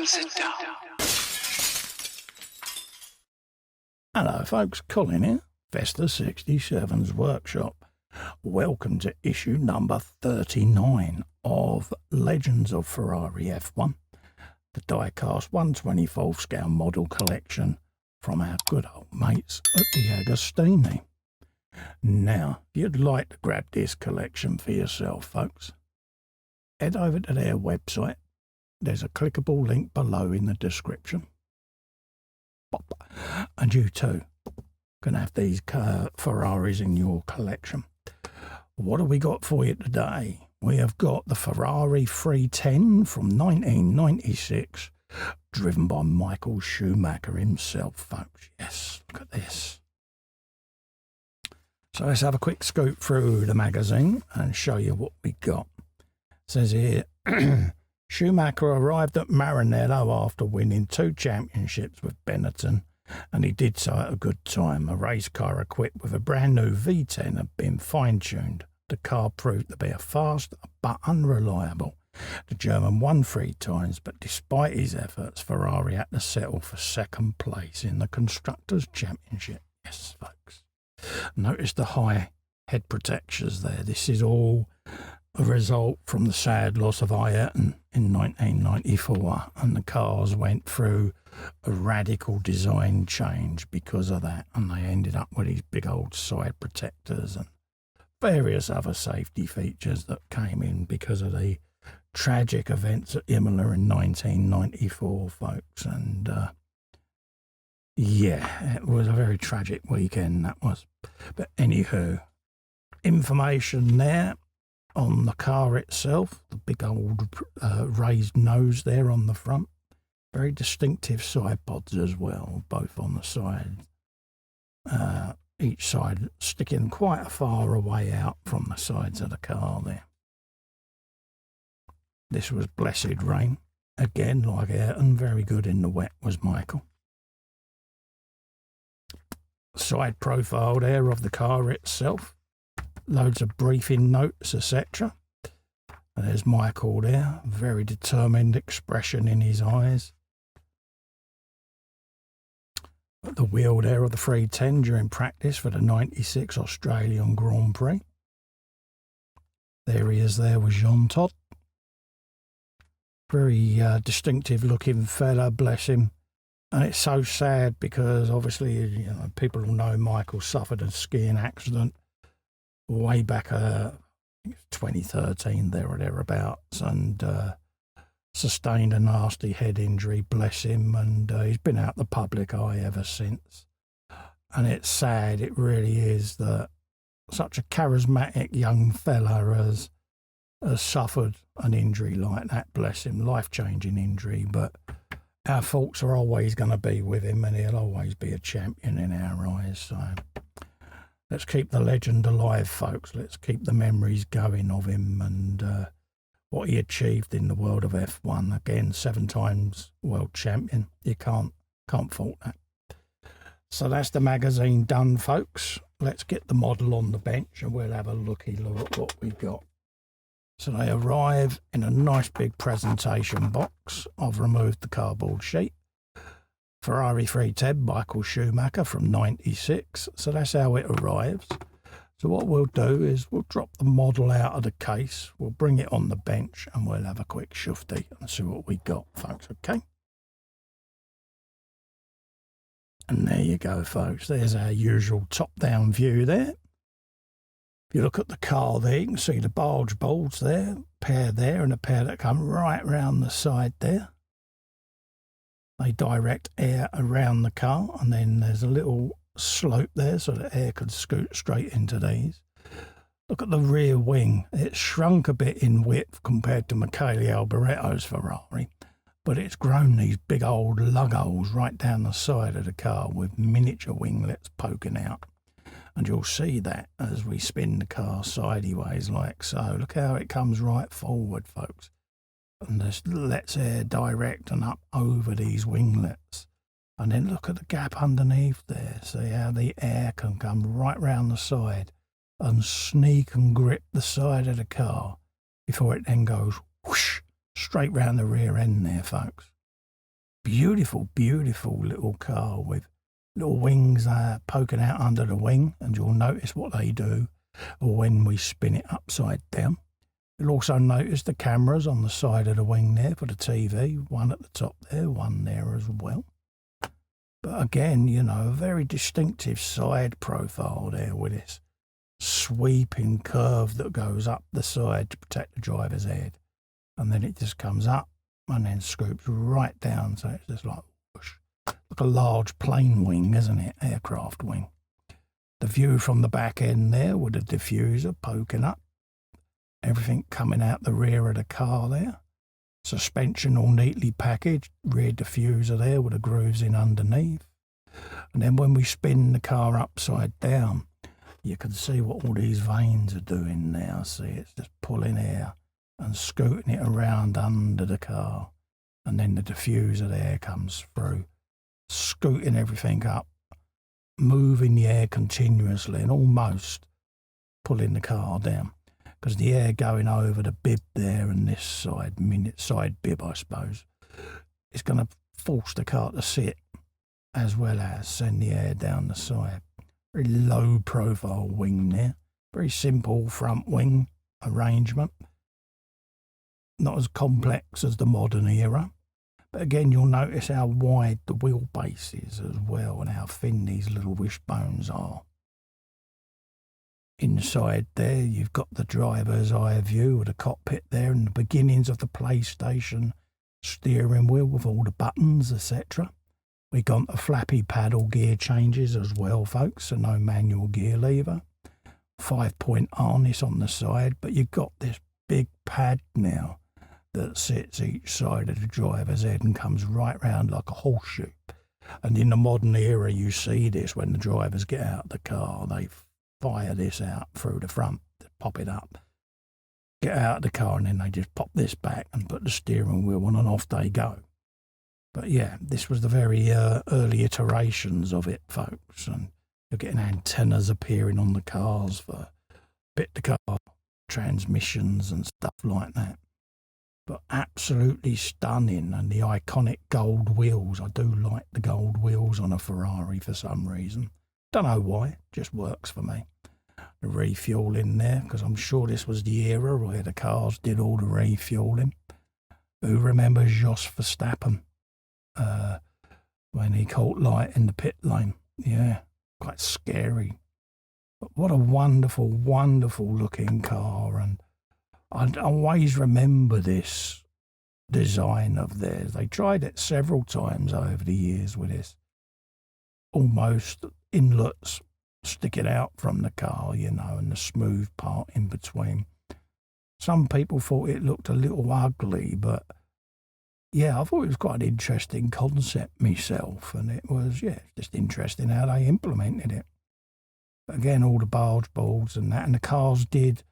sit down. Hello folks, Colin here, Vesta 67's workshop. Welcome to issue number 39 of Legends of Ferrari F1, the die-cast 1/24 scale model collection from our good old mates at DeAgostini. Now, if you'd like to grab this collection for yourself, folks, head over to their website. There's a clickable link below in the description. Pop. And you too can have these Ferraris in your collection. What have we got for you today? We have got the Ferrari 310 from 1996, driven by Michael Schumacher himself, folks. Yes, look at this. So let's have a quick scoop through the magazine and show you what we got. It says here, Schumacher arrived at Maranello after winning 2 championships with Benetton, and he did so at a good time. A race car equipped with a brand new V10 had been fine-tuned. The car proved to be a fast but unreliable. The German won 3 times, but despite his efforts, Ferrari had to settle for second place in the Constructors' Championship. Yes, folks. Notice the high head protectors there. This is all a result from the sad loss of Ayrton in 1994, and the cars went through a radical design change because of that, and they ended up with these big old side protectors and various other safety features that came in because of the tragic events at Imola in 1994, folks. And yeah, it was a very tragic weekend, that was. But anywho, information there on the car itself, the big old raised nose there on the front. Very distinctive side pods as well, both on the side. Each side sticking quite a far away out from the sides of the car there. This was blessed rain. Again, like Ayrton, very good in the wet was Michael. Side profile there of the car itself. Loads of briefing notes, etc. And there's Michael there, very determined expression in his eyes. At the wheel there of the 310 during practice for the 96 Australian Grand Prix. There he is there with Jean Todt. Very distinctive looking fella, bless him. And it's so sad because obviously, you know, people will know Michael suffered a skiing accident way back, I think it's 2013 there or thereabouts, and sustained a nasty head injury, bless him, and he's been out the public eye ever since. And it's sad, it really is, that such a charismatic young fella has suffered an injury like that, bless him, life-changing injury, but our thoughts are always going to be with him, and he'll always be a champion in our eyes. So let's keep the legend alive, folks. Let's keep the memories going of him and what he achieved in the world of F1. Again, 7 times world champion. You can't fault that. So that's the magazine done, folks. Let's get the model on the bench and we'll have a looky look at what we've got. So they arrive in a nice big presentation box. I've removed the cardboard sheet. Ferrari 310, Michael Schumacher from 96. So that's how it arrives. So what we'll do is we'll drop the model out of the case. We'll bring it on the bench and we'll have a quick shufty and see what we got, folks, okay? And there you go, folks. There's our usual top-down view there. If you look at the car there, you can see the bulge boards there, a pair there and a pair that come right round the side there. They direct air around the car, and then there's a little slope there so that air can scoot straight into these. Look at the rear wing. It's shrunk a bit in width compared to Michele Alboretto's Ferrari, but it's grown these big old lug holes right down the side of the car with miniature winglets poking out. And you'll see that as we spin the car sideways like so. Look how it comes right forward, folks. And this lets air direct and up over these winglets. And then look at the gap underneath there. See how the air can come right round the side and sneak and grip the side of the car before it then goes whoosh straight round the rear end there, folks. Beautiful, beautiful little car with little wings poking out under the wing, and you'll notice what they do when we spin it upside down. You'll also notice the cameras on the side of the wing there for the TV, one at the top there, one there as well. But again, you know, a very distinctive side profile there with this sweeping curve that goes up the side to protect the driver's head. And then it just comes up and then scoops right down. So it's just like whoosh. Like a large plane wing, isn't it? Aircraft wing. The view from the back end there with the diffuser poking up. Everything coming out the rear of the car there. Suspension all neatly packaged. Rear diffuser there with the grooves in underneath. And then when we spin the car upside down, you can see what all these vanes are doing now. See, it's just pulling air and scooting it around under the car. And then the diffuser there comes through, scooting everything up, moving the air continuously and almost pulling the car down. Because the air going over the bib there and this side bib, I suppose, is going to force the car to sit as well as send the air down the side. Very low profile wing there. Very simple front wing arrangement. Not as complex as the modern era. But again, you'll notice how wide the wheelbase is as well and how thin these little wishbones are. Inside there, you've got the driver's eye view of the cockpit there and the beginnings of the PlayStation steering wheel with all the buttons, etc. We got the flappy paddle gear changes as well, folks, so no manual gear lever. 5-point harness on the side, but you've got this big pad now that sits each side of the driver's head and comes right round like a horseshoe. And in the modern era, you see this when the drivers get out of the car, they fire this out through the front, pop it up, get out of the car, and then they just pop this back and put the steering wheel on and off they go. But yeah, this was the very early iterations of it, folks, and you're getting antennas appearing on the cars for bit-to-car transmissions and stuff like that. But absolutely stunning, and the iconic gold wheels. I do like the gold wheels on a Ferrari for some reason. Don't know why, just works for me. The refueling there, because I'm sure this was the era where the cars did all the refueling. Who remembers Jos Verstappen when he caught light in the pit lane? Yeah, quite scary. But what a wonderful, wonderful looking car, and I always remember this design of theirs. They tried it several times over the years with this almost inlets sticking out from the car, you know, and the smooth part in between. Some people thought it looked a little ugly, but yeah, I thought it was quite an interesting concept myself, and it was, yeah, just interesting how they implemented it. But again, all the barge boards and that, and the cars did,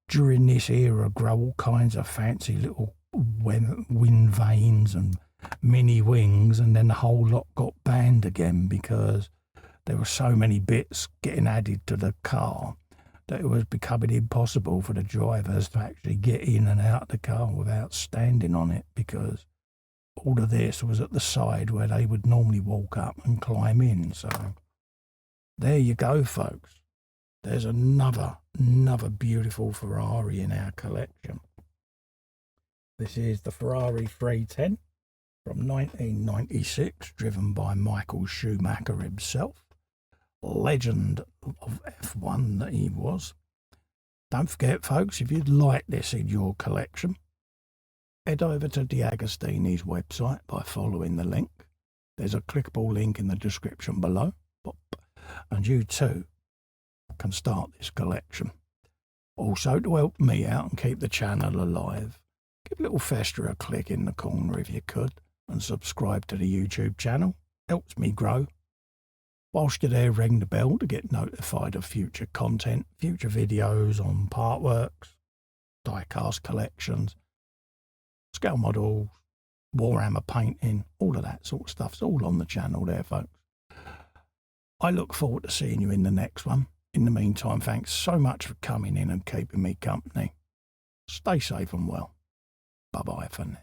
during this era, grow all kinds of fancy little wind vanes and mini wings, and then the whole lot got banned again because there were so many bits getting added to the car that it was becoming impossible for the drivers to actually get in and out of the car without standing on it, because all of this was at the side where they would normally walk up and climb in. So there you go, folks. There's another beautiful Ferrari in our collection. This is the Ferrari 310 from 1996, driven by Michael Schumacher himself. Legend of F1 that he was. Don't forget, folks, if you'd like this in your collection, head over to DeAgostini's website by following the link. There's a clickable link in the description below. And you too can start this collection. Also, to help me out and keep the channel alive, give Little Fester a click in the corner if you could, and subscribe to the YouTube channel. Helps me grow. Whilst you're there, ring the bell to get notified of future content, future videos on part works, die-cast collections, scale models, Warhammer painting, all of that sort of stuff. It's all on the channel there, folks. I look forward to seeing you in the next one. In the meantime, thanks so much for coming in and keeping me company. Stay safe and well. Bye-bye for now.